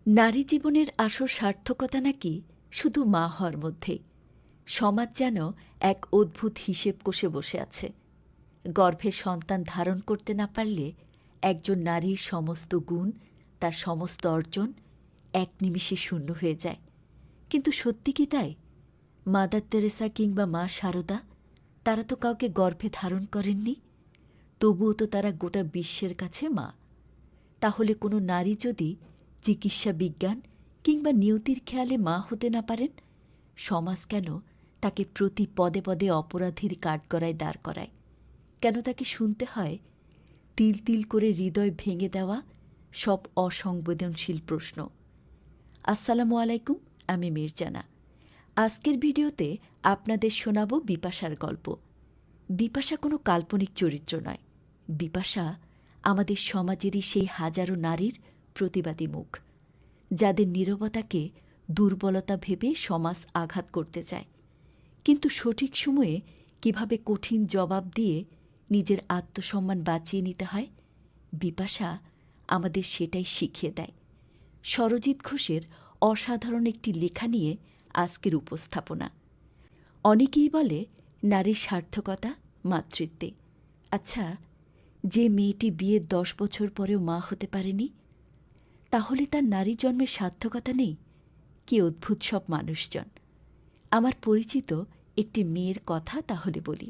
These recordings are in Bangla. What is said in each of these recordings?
নারী জীবনের আসল সার্থকতা নাকি শুধু মা হওয়ার মধ্যেই। সমাজ যেন এক অদ্ভুত হিসেব কষে বসে আছে। গর্ভে সন্তান ধারণ করতে না পারলে একজন নারীর সমস্ত গুণ, তার সমস্ত অর্জন এক নিমিষে শূন্য হয়ে যায়। কিন্তু সত্যি কি তাই? মাদার তেরেসা কিংবা মা শারদা, তারা তো কাউকে গর্ভে ধারণ করেননি, তবুও তো তারা গোটা বিশ্বের কাছে মা। তাহলে কোনো নারী যদি চিকিৎসা বিজ্ঞান কিংবা নিয়তির খেয়ালে মা হতে না পারেন, সমাজ কেন তাকে প্রতি পদে পদে অপরাধীর কাঠগড়ায় দাঁড় করায়? কেন তাকে শুনতে হয় তিল তিল করে হৃদয় ভেঙে দেওয়া সব অসংবেদনশীল প্রশ্ন? আসসালামু আলাইকুম, আমি মির্জানা। আজকের ভিডিওতে আপনাদের শোনাব বিপাশার গল্প। বিপাশা কোনো কাল্পনিক চরিত্র নয়। বিপাশা আমাদের সমাজেরই সেই হাজারো নারীর প্রতিবাদী মুখ, যাদের নীরবতাকে দুর্বলতা ভেবে সমাজ আঘাত করতে চায়, কিন্তু সঠিক সময়ে কিভাবে কঠিন জবাব দিয়ে নিজের আত্মসম্মান বাঁচিয়ে নিতে হয়, বিপাশা আমাদের সেটাই শিখিয়ে দেয়। সরজিৎ ঘোষের অসাধারণ একটি লেখা নিয়ে আজকের উপস্থাপনা। অনেকেই বলে নারীর সার্থকতা মাতৃত্বে। আচ্ছা, যে মেয়েটি বিয়ের 10 বছর পরেও মা হতে পারেনি, তাহলে তার নারী জন্মের সার্থকতা নেই? কি অদ্ভুত সব মানুষজন! আমার পরিচিত একটি মেয়ের কথা তাহলে বলি।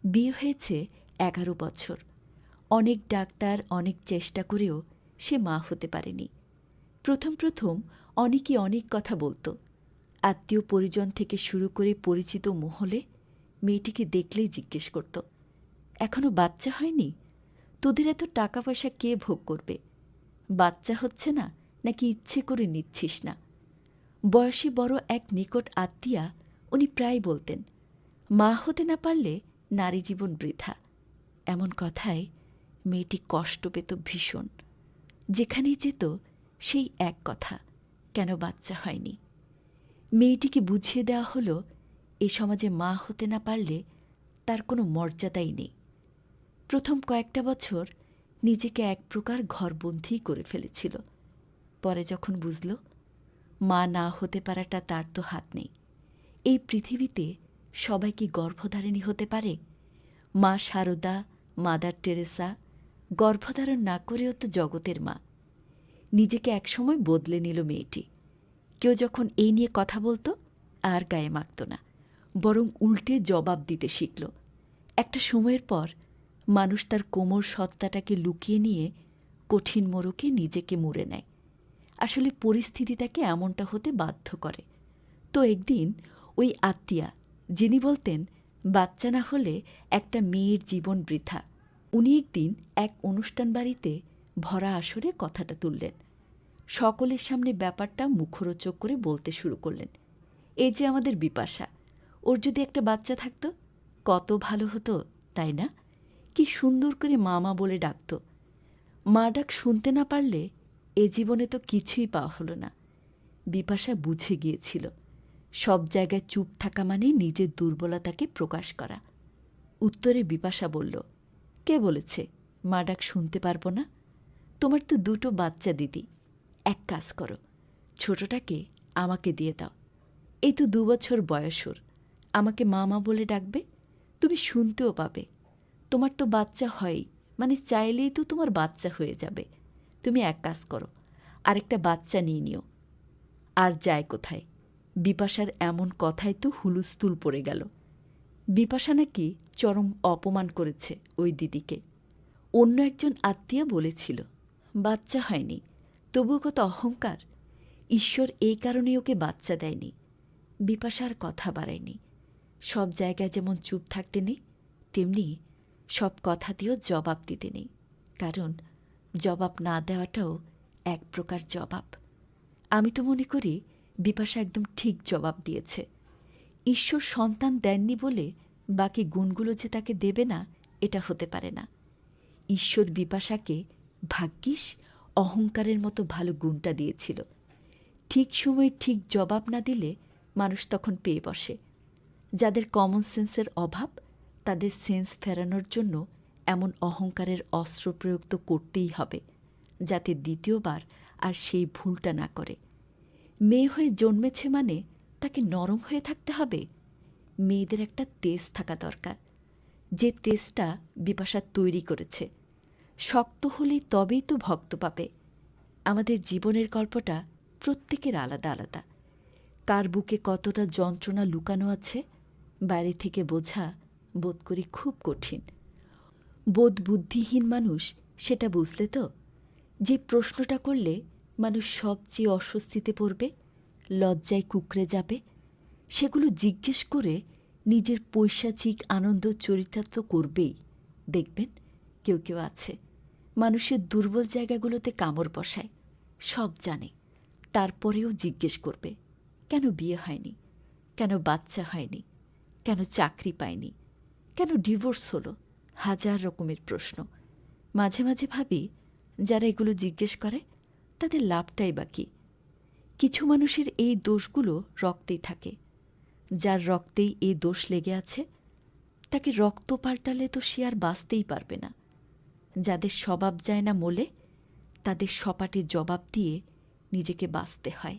বিয়ে হয়েছে 11 বছর। অনেক ডাক্তার, অনেক চেষ্টা করেও সে মা হতে পারেনি। প্রথম প্রথম অনেকেই অনেক কথা বলতো। আত্মীয় পরিজন থেকে শুরু করে পরিচিত মহলে মেয়েটিকে দেখলেই জিজ্ঞেস করত, এখনো বাচ্চা হয়নি? তোদের এত টাকা পয়সা কে ভোগ করবে? বাচ্চা হচ্ছে না নাকি ইচ্ছে করে নিচ্ছিস না? বয়সে বড় এক নিকট আত্মীয়া উনি প্রায় বলতেন, মা হতে না পারলে নারী জীবন বৃথা। এমন কথায় মেয়েটি কষ্ট পেত ভীষণ। যেখানেই যেত সেই এক কথা, কেন বাচ্চা হয়নি? মেয়েটিকে বুঝিয়ে দেওয়া হলো এ সমাজে মা হতে না পারলে তার কোনো মর্যাদাই নেই। প্রথম কয়েকটা বছর নিজেকে এক প্রকার ঘরবন্দি করে ফেলেছিল। পরে যখন বুঝল মা না হতে পারাটা তার তো হাত নেই। এই পৃথিবীতে সবাই কি গর্ভধারিণী হতে পারে? মা শারদা, মাদার টেরেসা গর্ভধারণ না করেও তো জগতের মা। নিজেকে একসময় বদলে নিল মেয়েটি। কেউ যখন এই নিয়ে কথা বলতো আর গায়ে মাখত না, বরং উল্টে জবাব দিতে শিখল। একটা সময়ের পর মানুষ তার কোমর সত্তাটাকে লুকিয়ে নিয়ে কঠিন মোড়কে নিজেকে মুড়ে নেয়। আসলে পরিস্থিতি তাকে এমনটা হতে বাধ্য করে। তো একদিন ওই আত্মীয়া, যিনি বলতেন বাচ্চা না হলে একটা মেয়ের জীবন বৃথা, উনি একদিন এক অনুষ্ঠান বাড়িতে ভরা আসরে কথাটা তুললেন। সকলের সামনে ব্যাপারটা মুখরোচক করে বলতে শুরু করলেন, এই যে আমাদের বিপাশা, ওর যদি একটা বাচ্চা থাকতো কত ভালো হতো, তাই না? কি সুন্দর করে মামা বলে ডাকত। মা ডাক শুনতে না পারলে এ জীবনে তো কিছুই পাওয়া হলো না। বিপাশা বুঝে গিয়েছিল সব জায়গায় চুপ থাকা মানে নিজের দুর্বলতাকে প্রকাশ করা। উত্তরে বিপাশা বলল, কে বলেছে মা ডাক শুনতে পারব না? তোমার তো 2টো বাচ্চা দিদি। এক কাজ করো, ছোটটাকে আমাকে দিয়ে দাও। এই তো 2 বছর বয়স ওর, আমাকে মামা বলে ডাকবে, তুমি শুনতেও পাবে। তোমার তো বাচ্চা হয়ই, মানে চাইলেই তো তোমার বাচ্চা হয়ে যাবে। তুমি এক কাজ করো, আরেকটা বাচ্চা নিয়ে নিও। আর যায় কোথায়? বিপাশার এমন কথায় তো হুলুস্থুল পড়ে গেল। বিপাশা নাকি চরম অপমান করেছে ওই দিদিকে। অন্য একজন আত্মীয়া বলেছিল, বাচ্চা হয়নি, তবুও কত অহংকার। ঈশ্বর এই কারণে ওকে বাচ্চা দেয়নি। বিপাশার কথা বাড়ায়নি। সব জায়গায় যেমন চুপ থাকতে নেই, তেমনি সব কথাতেও জবাব দিতে নেই। কারণ জবাব না দেওয়াটাও এক প্রকার জবাব। আমি তো মনে করি বিপাশা একদম ঠিক জবাব দিয়েছে। ঈশ্বর সন্তান দেননি বলে বাকি গুণগুলো যে তাকে দেবে না, এটা হতে পারে না। ঈশ্বর বিপাশাকে ভাগ্যিস অহংকারের মতো ভালো গুণটা দিয়েছিল। ঠিক সময়ে ঠিক জবাব না দিলে মানুষ তখন পেয়ে বসে। যাদের কমন সেন্সের অভাব, তাদের সেন্স ফেরানোর জন্য এমন অহংকারের অস্ত্র প্রয়োগ তো করতেই হবে, যাতে দ্বিতীয়বার আর সেই ভুলটা না করে। মেয়ে হয়ে জন্মেছে মানে তাকে নরম হয়ে থাকতে হবে? মেয়েদের একটা তেজ থাকা দরকার, যে তেজটা বিপাশা তৈরি করেছে। শক্ত হলেই তবেই তো ভক্ত পাবে। আমাদের জীবনের গল্পটা প্রত্যেকের আলাদা আলাদা। কার বুকে কতটা যন্ত্রণা লুকানো আছে বাইরে থেকে বোঝা বোধ করি খুব কঠিন। বোধ বুদ্ধিহীন মানুষ সেটা বুঝলে তো, যে প্রশ্নটা করলে মানুষ সবচেয়ে অস্বস্তিতে পড়বে, লজ্জায় কুঁকড়ে যাবে, সেগুলো জিজ্ঞেস করে নিজের পৈশাচিক আনন্দ চরিতার্থ করবেই। দেখবেন কেউ কেউ আছে মানুষের দুর্বল জায়গাগুলোতে কামড় বসায়, সব জানে, তারপরেও জিজ্ঞেস করবে কেন বিয়ে হয়নি, কেন বাচ্চা হয়নি, কেন চাকরি পায়নি, কেন ডিভোর্স হলো, হাজার রকমের প্রশ্ন। মাঝে মাঝে ভাবি যারা এগুলো জিজ্ঞেস করে তাদের লাভটাই বা কী? কিছু মানুষের এই দোষগুলো রক্তেই থাকে। যার রক্তেই এই দোষ লেগে আছে তাকে রক্ত পাল্টালে তো সে আর বাঁচতেই পারবে না। যাদের স্বভাব যায় না মোলে, তাদের সপাটে জবাব দিয়ে নিজেকে বাঁচতে হয়।